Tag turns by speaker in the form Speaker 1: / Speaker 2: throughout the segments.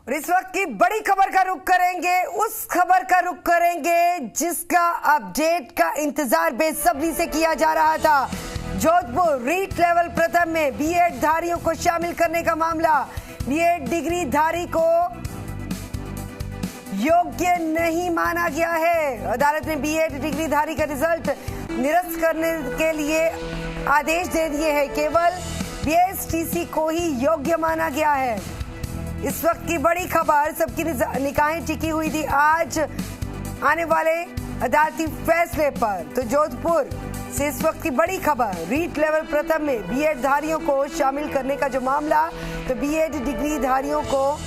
Speaker 1: और इस वक्त की बड़ी खबर का रुख करेंगे, उस खबर का रुख करेंगे जिसका अपडेट का इंतजार बेसब्री से किया जा रहा था। जोधपुर रीट लेवल प्रथम में बीएड धारियों को शामिल करने का मामला। बीएड डिग्री धारी को योग्य नहीं माना गया है। अदालत ने बीएड डिग्री धारी का रिजल्ट निरस्त करने के लिए आदेश दे दिए हैं। केवल बीएसटीसी को ही योग्य माना गया है। इस वक्त की बड़ी खबर, सबकी निगाहें टिकी हुई थी आज आने वाले अदालती फैसले पर। तो जोधपुर से इस वक्त की बड़ी खबर, रीट लेवल प्रथम में बीएड धारियों को शामिल करने का जो मामला, तो बीएड डिग्री धारियों को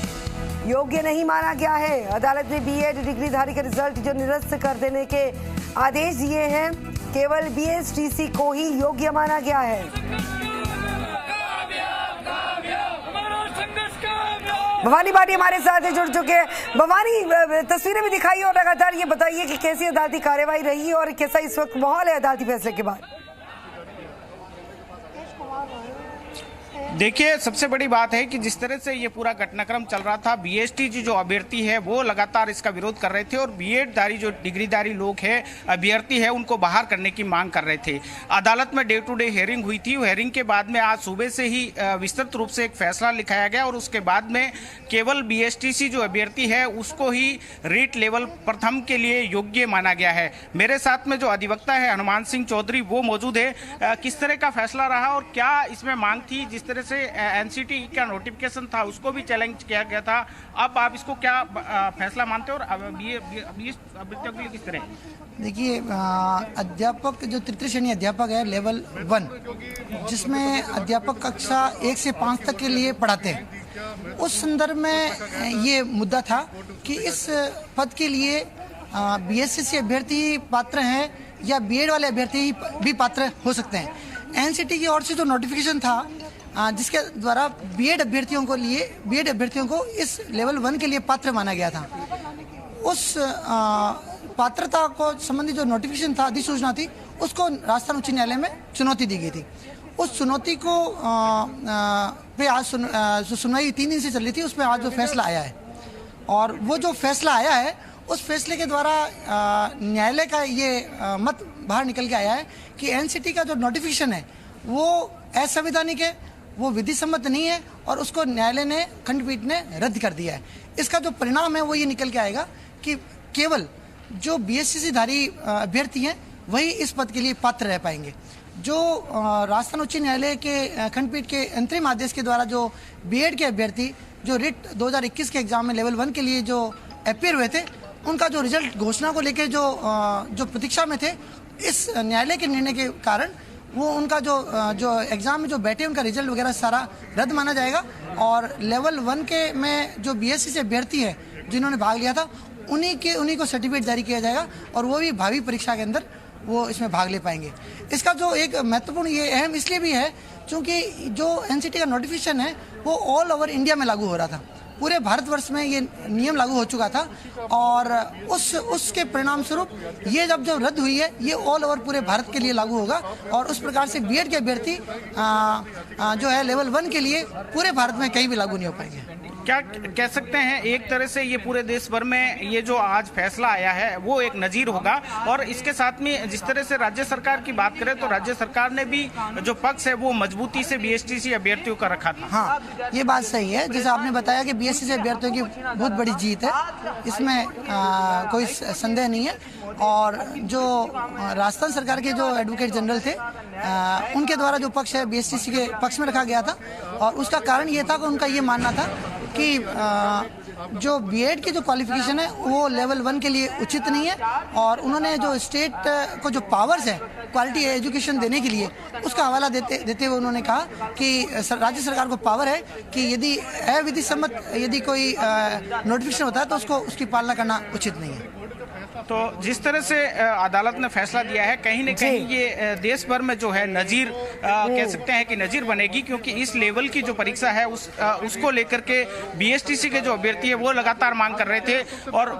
Speaker 1: योग्य नहीं माना गया है। अदालत ने बीएड डिग्री धारी का रिजल्ट जो निरस्त कर देने के आदेश दिए हैं। केवल बीएसटीसी को ही योग्य माना गया है। भवानी भाटी हमारे साथ है, जुड़ चुके हैं। भवानी, तस्वीरें भी दिखाई और लगातार ये बताइए कि कैसी अदालती कार्यवाही रही और कैसा इस वक्त माहौल है अदालती फैसले के बाद।
Speaker 2: देखिए, सबसे बड़ी बात है कि जिस तरह से ये पूरा घटनाक्रम चल रहा था, बीएसटी जो अभ्यर्थी है वो लगातार इसका विरोध कर रहे थे और बीएड धारी जो डिग्रीधारी लोग हैं, अभ्यर्थी है, उनको बाहर करने की मांग कर रहे थे। अदालत में डे टू डे हियरिंग हुई थी। हियरिंग के बाद में आज सुबह से ही विस्तृत रूप से एक फैसला लिखाया गया और उसके बाद में केवल बीएसटीसी जो अभ्यर्थी है उसको ही रीट लेवल प्रथम के लिए योग्य माना गया है। मेरे साथ में जो अधिवक्ता है हनुमान सिंह चौधरी, वो मौजूद है। किस तरह का फैसला रहा और क्या इसमें मांग थी? जिस तरह से एनसीटी का नोटिफिकेशन था उसको भी चैलेंज किया गया था, अब आप इसको क्या फैसला मानते हो और अभ्यर्थियों के लिए किस तरह?
Speaker 3: देखिए, अध्यापक जो तृतीय श्रेणी अध्यापक है लेवल 1, जिसमें अध्यापक कक्षा 1 से 5 तक के लिए पढ़ाते हैं, उस संदर्भ में ये मुद्दा था कि इस पद के लिए बीएससी अभ्यर्थी पात्र हैं या बीएड वाले अभ्यर्थी भी पात्र हो सकते हैं। एनसीटी की ओर से जो नोटिफिकेशन था जिसके द्वारा बीएड अभ्यर्थियों को इस लेवल 1 के लिए पात्र माना गया था, उस पात्रता को संबंधी जो नोटिफिकेशन था, अधिसूचना थी, उसको राजस्थान उच्च न्यायालय में चुनौती दी गई थी। उस चुनौती को पे आज सुनवाई 3 दिन से चल रही थी, उसमें आज जो फैसला आया है और वो जो फैसला आया है उस फैसले के द्वारा न्यायालय का ये मत बाहर निकल के आया है कि एनसीटी का जो नोटिफिकेशन है वो असंवैधानिक है, वो विधि सम्मत नहीं है और उसको न्यायालय ने, खंडपीठ ने रद्द कर दिया है। इसका जो परिणाम है वो ये निकल के आएगा कि केवल जो बीएससी धारी अभ्यर्थी हैं वही इस पद के लिए पात्र रह पाएंगे। जो राजस्थान उच्च न्यायालय के खंडपीठ के अंतरिम आदेश के द्वारा जो बीएड के अभ्यर्थी जो रिट 2021 के एग्जाम में लेवल 1 के लिए जो अपेयर हुए थे, उनका जो रिजल्ट घोषणा को लेकर जो प्रतीक्षा में थे, इस न्यायालय के निर्णय के कारण वो उनका जो एग्जाम में जो बैठे उनका रिजल्ट वगैरह सारा रद्द माना जाएगा और लेवल 1 के में जो बीएससी से अभ्यर्थी है जिन्होंने भाग लिया था, उन्हीं को सर्टिफिकेट जारी किया जाएगा और वो भी भावी परीक्षा के अंदर वो इसमें भाग ले पाएंगे। इसका जो एक महत्वपूर्ण ये अहम इसलिए भी है क्योंकि जो एनसीटी का नोटिफिकेशन है वो ऑल ओवर इंडिया में लागू हो रहा था, पूरे भारतवर्ष में ये नियम लागू हो चुका था और उसके परिणाम स्वरूप ये जब रद्द हुई है, ये ऑल ओवर पूरे भारत के लिए लागू होगा और उस प्रकार से बीएड के अभ्यर्थी जो है लेवल 1 के लिए पूरे भारत में कहीं भी लागू नहीं हो पाएंगे।
Speaker 2: क्या कह सकते हैं, एक तरह से ये पूरे देश भर में ये जो आज फैसला आया है वो एक नजीर होगा और इसके साथ में जिस तरह से राज्य सरकार की बात करें तो राज्य सरकार ने भी जो पक्ष है वो मजबूती से बीएसटीसी अभ्यर्थियों का रखा था।
Speaker 3: हाँ, ये बात सही है। जैसे आपने बताया कि बीएससी अभ्यर्थियों की बहुत बड़ी जीत है, इसमें कोई संदेह नहीं है और जो राजस्थान सरकार के जो एडवोकेट जनरल थे उनके द्वारा जो पक्ष है बीएसटीसी के पक्ष में रखा गया था और उसका कारण ये था कि उनका ये मानना था कि जो बीएड की जो क्वालिफिकेशन है वो लेवल 1 के लिए उचित नहीं है और उन्होंने जो स्टेट को जो पावर्स है क्वालिटी एजुकेशन देने के लिए उसका हवाला देते हुए उन्होंने कहा कि राज्य सरकार को पावर है कि यदि अविधि सम्मत यदि कोई नोटिफिकेशन होता है तो उसकी पालना करना उचित नहीं है।
Speaker 2: तो जिस तरह से अदालत ने फैसला दिया है, कहीं न कहीं ये देश भर में जो है नजीर कह सकते हैं कि नजीर बनेगी, क्योंकि इस लेवल की जो परीक्षा है उसको लेकर के बीएसटीसी के जो अभ्यर्थी है वो लगातार मांग कर रहे थे और